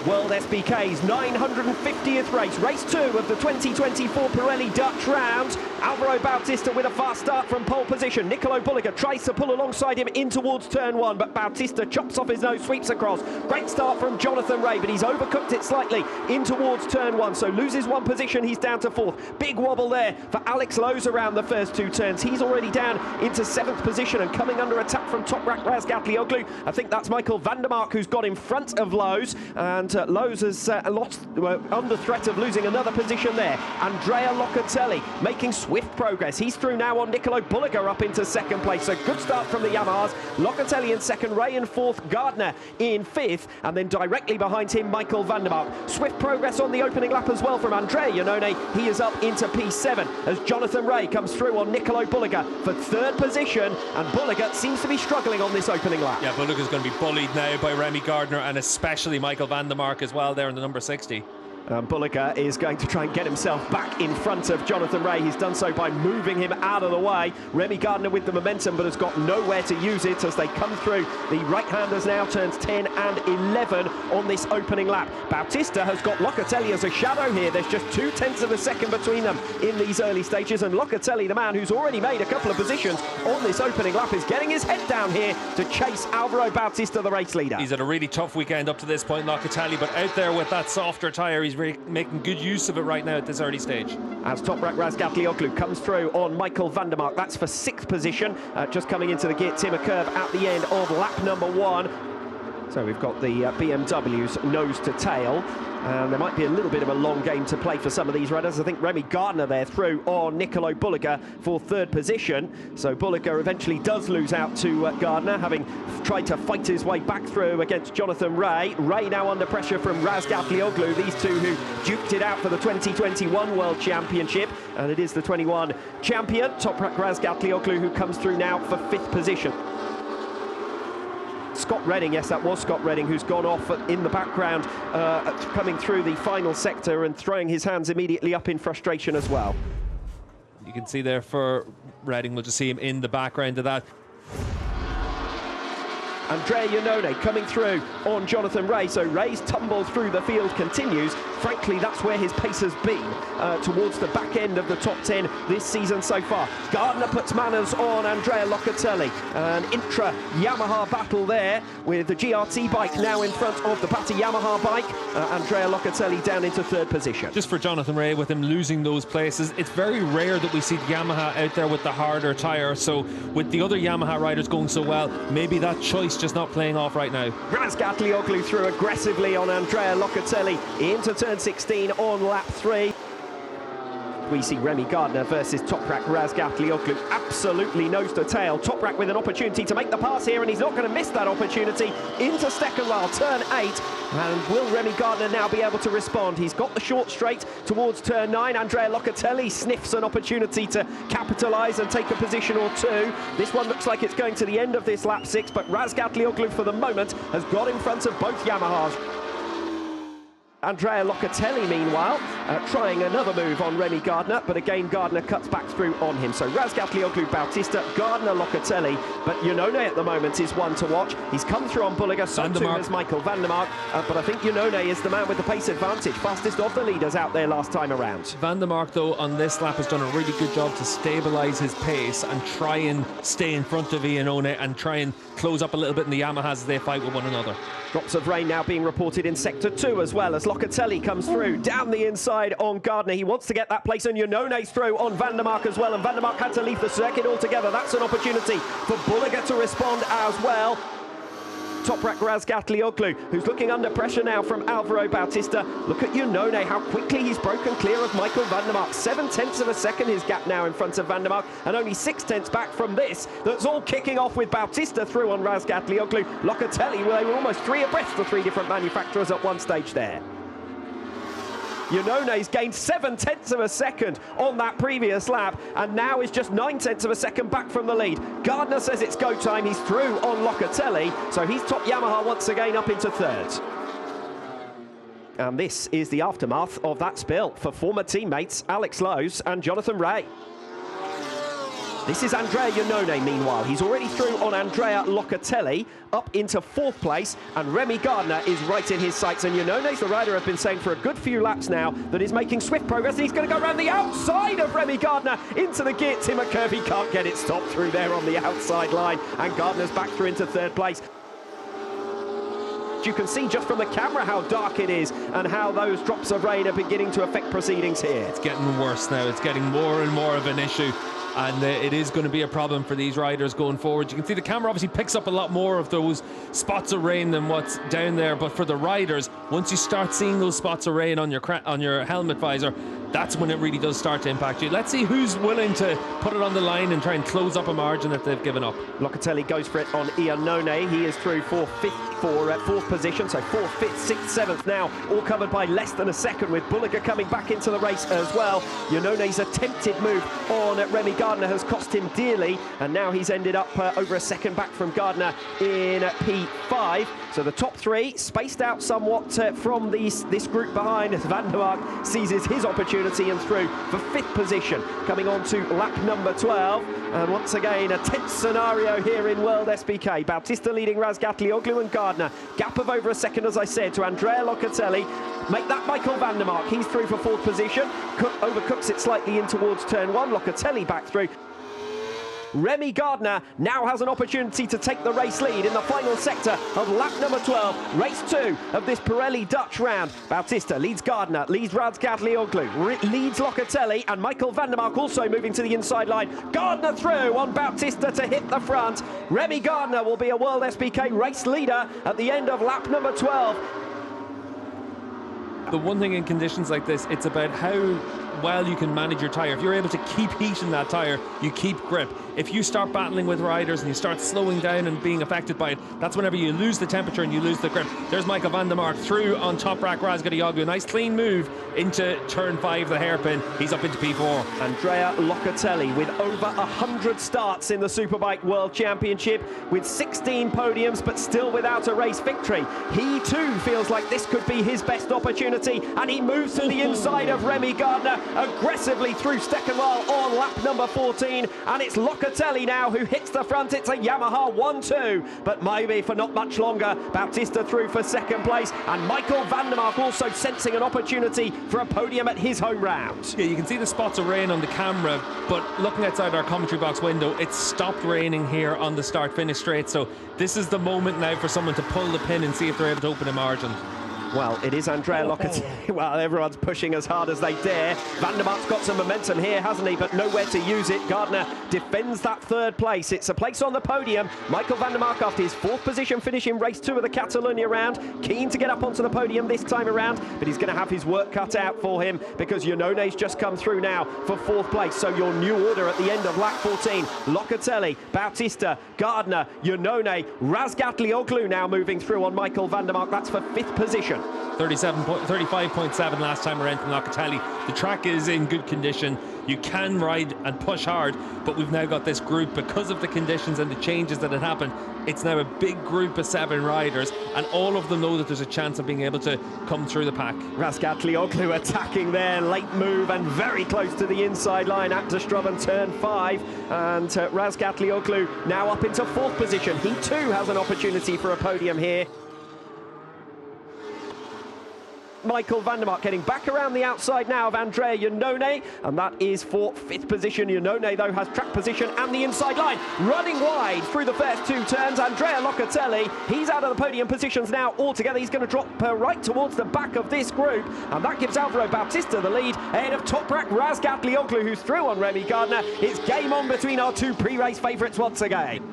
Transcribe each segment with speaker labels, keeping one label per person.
Speaker 1: WorldSBK's 950th race, race 2 of the 2024 Pirelli Dutch Round. Alvaro Bautista with a fast start from pole position. Nicolo Bulliger tries to pull alongside him in towards turn 1, but Bautista chops off his nose, sweeps across. Great start from Jonathan Rea, but he's overcooked it slightly in towards turn 1, so loses 1 position, he's down to 4th. Big wobble there for Alex Lowe's around the first 2 turns. He's already down into 7th position and coming under attack from Toprak Razgatlioglu. I think that's Michael van der Mark who's got in front of Lowe's, and Lowe's has lost, under threat of losing another position there. Andrea Locatelli making swift progress. He's through now on Nicolo Bulliger up into 2nd place. So good start from the Yamahas. Locatelli in 2nd, Rea in 4th, Gardner in 5th, and then directly behind him Michael van der Mark. Swift progress on the opening lap as well from Andrea Iannone. He is up into P7 as Jonathan Rea comes through on Nicolo Bulliger for 3rd position, and Bulliger seems to be struggling on this opening lap.
Speaker 2: Yeah, Bulliger's going to be bullied now by Remy Gardner and especially Michael van der Mark as well there in the number 60.
Speaker 1: Bulliger is going to try and get himself back in front of Jonathan Rea. He's done so by moving him out of the way. Remy Gardner with the momentum, but has got nowhere to use it as they come through. The right-handers now turns 10 and 11 on this opening lap. Bautista has got Locatelli as a shadow here. There's just 0.2 of a second between them in these early stages, and Locatelli, the man who's already made a couple of positions on this opening lap, is getting his head down here to chase Alvaro Bautista, the race leader.
Speaker 2: He's had a really tough weekend up to this point, Locatelli, but out there with that softer tyre, he's really making good use of it right now at this early stage.
Speaker 1: As Toprak Razgatlioglu comes through on Michael van der Mark, that's for 6th position, just coming into the Geert Timmer curve at the end of lap number 1. So we've got the BMW's nose to tail, and there might be a little bit of a long game to play for some of these riders. I think Remy Gardner there through on Nicolo Bulliger for 3rd position. So Bulliger eventually does lose out to Gardner, having tried to fight his way back through against Jonathan Rea. Rea now under pressure from Razgatlioglu, these two who duked it out for the 2021 World Championship, and it is the 21 champion, Toprak Razgatlioglu, who comes through now for 5th position. Scott Redding, yes, that was Scott Redding, who's gone off in the background, coming through the final sector and throwing his hands immediately up in frustration as well.
Speaker 2: You can see there for Redding, we'll just see him in the background of that.
Speaker 1: Andrea Iannone coming through on Jonathan Rea, so Rea's tumble through the field continues. Frankly, that's where his pace has been towards the back end of the top 10 this season so far. Gardner puts manners on Andrea Locatelli. An intra-Yamaha battle there with the GRT bike now in front of the Bata Yamaha bike. Andrea Locatelli down into 3rd position.
Speaker 2: Just for Jonathan Rea, with him losing those places, it's very rare that we see Yamaha out there with the harder tyre. So with the other Yamaha riders going so well, maybe that choice just not playing off right now.
Speaker 1: Razgatlioglu through aggressively on Andrea Locatelli into turn 16 on lap 3. We see Remy Gardner versus Toprak Razgatlioglu, absolutely nose to tail. Toprak with an opportunity to make the pass here, and he's not going to miss that opportunity. Into Steckenwald, turn 8, and will Remy Gardner now be able to respond? He's got the short straight towards turn 9. Andrea Locatelli sniffs an opportunity to capitalise and take a position or 2. This one looks like it's going to the end of this lap 6, but Razgatlioglu for the moment has got in front of both Yamahas. Andrea Locatelli, meanwhile, trying another move on Remy Gardner, but again Gardner cuts back through on him. So Razgatlioglu, Bautista, Gardner, Locatelli, but Iannone at the moment is one to watch. He's come through on Bulliger, so too has Michael van der Mark, but I think Iannone is the man with the pace advantage, fastest of the leaders out there last time around.
Speaker 2: Van der Mark, though, on this lap has done a really good job to stabilise his pace and try and stay in front of Iannone and try and close up a little bit in the Yamahas as they fight with one another.
Speaker 1: Drops of rain now being reported in Sector 2 as well, as Locatelli comes through down the inside on Gardner. He wants to get that place, and Iannone's through on van der Mark as well, and van der Mark had to leave the circuit altogether. That's an opportunity for Bulliger to respond as well. Toprak Razgatlioglu, who's looking under pressure now from Alvaro Bautista. Look at Iannone, how quickly he's broken clear of Michael van der Mark. 0.7 of a second his gap now in front of van der Mark, and only 0.6 back from this. That's all kicking off with Bautista through on Razgatlioglu. Locatelli, well, they were almost 3 abreast the 3 different manufacturers at one stage there. Iannone's gained 0.7 of a second on that previous lap, and now is just 0.9 of a second back from the lead. Gardner says it's go time. He's through on Locatelli, so he's top Yamaha once again up into 3rd. And this is the aftermath of that spill for former teammates Alex Lowe's and Jonathan Rea. This is Andrea Iannone, meanwhile. He's already through on Andrea Locatelli, up into 4th place, and Remy Gardner is right in his sights. And Iannone's the rider I've been saying for a good few laps now that is making swift progress, and he's going to go around the outside of Remy Gardner into the gear timber curve. He can't get it stopped through there on the outside line, and Gardner's back through into 3rd place. You can see just from the camera how dark it is and how those drops of rain are beginning to affect proceedings here.
Speaker 2: It's getting worse now. It's getting more and more of an issue, and it is going to be a problem for these riders going forward. You can see the camera obviously picks up a lot more of those spots of rain than what's down there, but for the riders, once you start seeing those spots of rain on your helmet visor, that's when it really does start to impact you. Let's see who's willing to put it on the line and try and close up a margin that they've given up.
Speaker 1: Locatelli goes for it on Iannone. He is through for 4th position, so 4th, 5th, 6th, 7th now, all covered by less than a second, with Bulliger coming back into the race as well. Iannone's attempted move on Remy Gardner has cost him dearly, and now he's ended up over a second back from Gardner in P5. So the top 3 spaced out somewhat from this group behind. Van der Mark seizes his opportunity and through for 5th position, coming on to lap number 12. And once again, a tense scenario here in World SBK. Bautista leading Razgatlioglu and Gardner. Gap of over a second, as I said, to Andrea Locatelli. Make that Michael van der Mark. He's through for 4th position. Overcooks it slightly in towards turn 1. Locatelli back through. Remy Gardner now has an opportunity to take the race lead in the final sector of lap number 12, race 2 of this Pirelli Dutch round. Bautista leads Gardner, leads Razgatlioglu, leads Locatelli, and Michael van der Mark also moving to the inside line. Gardner through on Bautista to hit the front. Remy Gardner will be a World SBK race leader at the end of lap number 12.
Speaker 2: The one thing in conditions like this, it's about how well you can manage your tyre. If you're able to keep heat in that tyre, you keep grip. If you start battling with riders and you start slowing down and being affected by it, that's whenever you lose the temperature and you lose the grip. There's Michael van der Mark through on top rack Razgatlioglu. Nice clean move into turn 5, the hairpin. He's up into P4.
Speaker 1: Andrea Locatelli with over 100 starts in the Superbike World Championship, with 16 podiums but still without a race victory. He too feels like this could be his best opportunity, and he moves to the inside of Remy Gardner aggressively through Steckenwald on lap number 14, and it's Locatelli now who hits the front. It's a Yamaha 1-2, but maybe for not much longer. Bautista through for 2nd place, and Michael van der Mark also sensing an opportunity for a podium at his home round.
Speaker 2: Yeah, you can see the spots of rain on the camera, but looking outside our commentary box window, it's stopped raining here on the start-finish straight, so this is the moment now for someone to pull the pin and see if they're able to open a margin.
Speaker 1: Well, it is Andrea Locatelli. Well, everyone's pushing as hard as they dare. Van der Mark's got some momentum here, hasn't he? But nowhere to use it. Gardner defends that 3rd place. It's a place on the podium. Michael van der Mark, after his 4th position finish in race 2 of the Catalonia round, keen to get up onto the podium this time around, but he's going to have his work cut out for him because Iannone's just come through now for 4th place. So your new order at the end of lap 14, Locatelli, Bautista, Gardner, Iannone, Razgatlioglu now moving through on Michael van der Mark. That's for 5th position.
Speaker 2: 35.7 last time around from Locatelli. The track is in good condition. You can ride and push hard, but we've now got this group because of the conditions and the changes that had happened. It's now a big group of 7 riders, and all of them know that there's a chance of being able to come through the pack.
Speaker 1: Razgatlioglu attacking there, late move and very close to the inside line at De Strubben turn 5, and Razgatlioglu now up into 4th position. He too has an opportunity for a podium here. Michael van der Mark getting back around the outside now of Andrea Iannone, and that is for 5th position. Iannone, though, has track position and the inside line. Running wide through the first 2 turns, Andrea Locatelli, he's out of the podium positions now altogether. He's going to drop right towards the back of this group, and that gives Alvaro Bautista the lead ahead of Toprak Razgatlioglu, who's through on Remy Gardner. It's game on between our 2 pre-race favourites once again.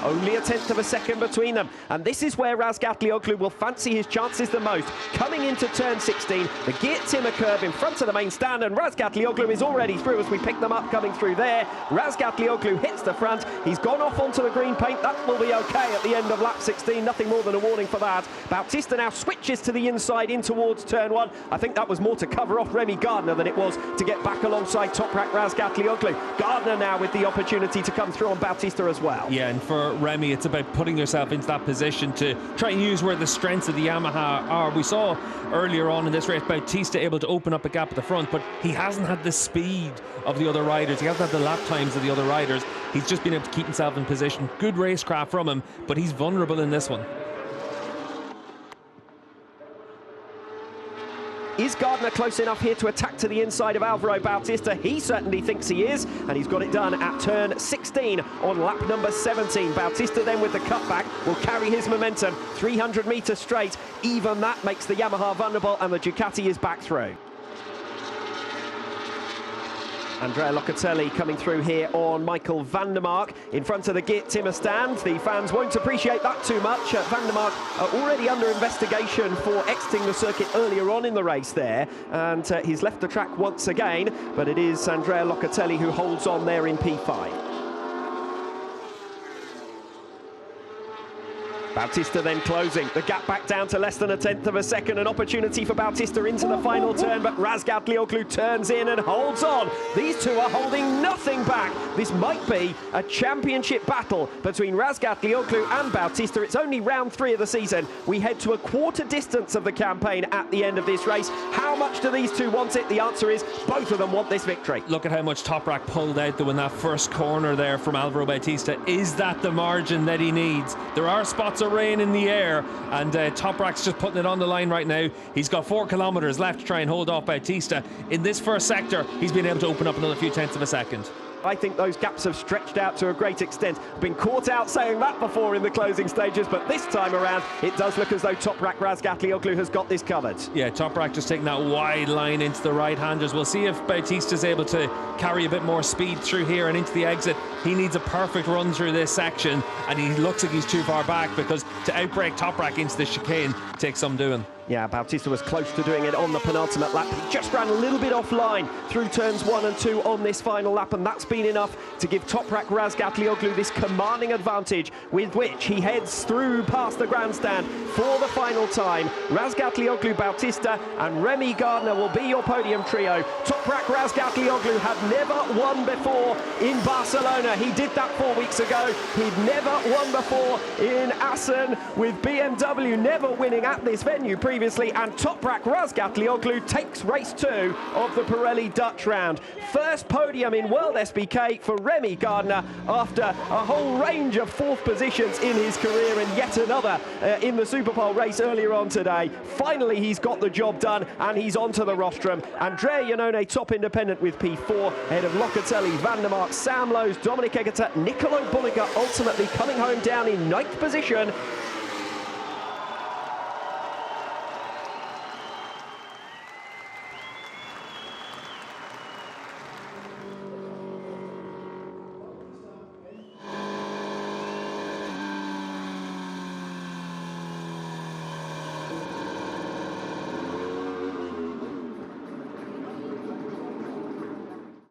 Speaker 1: Only a 1/10 of a second between them, and this is where Razgatlioglu will fancy his chances the most. Coming into turn 16, the gear timber curve in front of the main stand, and Razgatlioglu is already through as we pick them up coming through there. Razgatlioglu hits the front. He's gone off onto the green paint. That will be okay at the end of lap 16. Nothing more than a warning for that. Bautista now switches to the inside in towards turn 1. I think that was more to cover off Remy Gardner than it was to get back alongside Toprak Razgatlioglu. Gardner now with the opportunity to come through on Bautista as well.
Speaker 2: Yeah, and for for Remy. It's about putting yourself into that position to try and use where the strengths of the Yamaha are. We saw earlier on in this race Bautista able to open up a gap at the front, but he hasn't had the speed of the other riders. He hasn't had the lap times of the other riders. He's just been able to keep himself in position. Good racecraft from him, but he's vulnerable in this one.
Speaker 1: Is Gardner close enough here to attack to the inside of Alvaro Bautista? He certainly thinks he is, and he's got it done at turn 16 on lap number 17. Bautista then with the cutback will carry his momentum 300 metres straight. Even that makes the Yamaha vulnerable, and the Ducati is back through. Andrea Locatelli coming through here on Michael van der Mark in front of the Geert Timmer stand. The fans won't appreciate that too much. Van der Mark already under investigation for exiting the circuit earlier on in the race there, and he's left the track once again, but it is Andrea Locatelli who holds on there in P5. Bautista then closing the gap back down to less than 1/10 of a second. An opportunity for Bautista into the final turn, but Razgatlioglu turns in and holds on. These two are holding nothing back. This might be a championship battle between Razgatlioglu and Bautista. It's only round 3 of the season. We head to a quarter distance of the campaign at the end of this race. How much do these two want it? The answer is both of them want this victory.
Speaker 2: Look at how much Toprak pulled out though in that first corner there from Alvaro Bautista. Is that the margin that he needs? There are spots of rain in the air, and Toprak's just putting it on the line right now. He's got 4 kilometres left to try and hold off Bautista. In this first sector, he's been able to open up another few tenths of a second.
Speaker 1: I think those gaps have stretched out to a great extent. Been caught out saying that before in the closing stages, but this time around it does look as though Toprak Razgatlioglu has got this covered.
Speaker 2: Yeah, Toprak just taking that wide line into the right-handers. We'll see if Bautista's able to carry a bit more speed through here and into the exit. He needs a perfect run through this section, and he looks like he's too far back, because to outbrake Toprak into the chicane takes some doing.
Speaker 1: Yeah, Bautista was close to doing it on the penultimate lap. He just ran a little bit offline through turns 1 and 2 on this final lap, and that's been enough to give Toprak Razgatlioglu this commanding advantage with which he heads through past the grandstand for the final time. Razgatlioglu, Bautista and Remy Gardner will be your podium trio. Toprak Razgatlioglu had never won before in Barcelona. He did that 4 weeks ago. He'd never won before in Assen with BMW, never winning at this venue previously, and Toprak Razgatlioglu takes race 2 of the Pirelli Dutch round. First podium in WorldSBK for Remy Gardner after a whole range of 4th positions in his career, and yet another in the Superpole race earlier on today. Finally he's got the job done, and he's onto the rostrum. Andrea Iannone top independent with P4 ahead of Locatelli, Van der Mark, Sam Lowes, Dominic Egerter, Nicolo Bulliger ultimately coming home down in 9th position.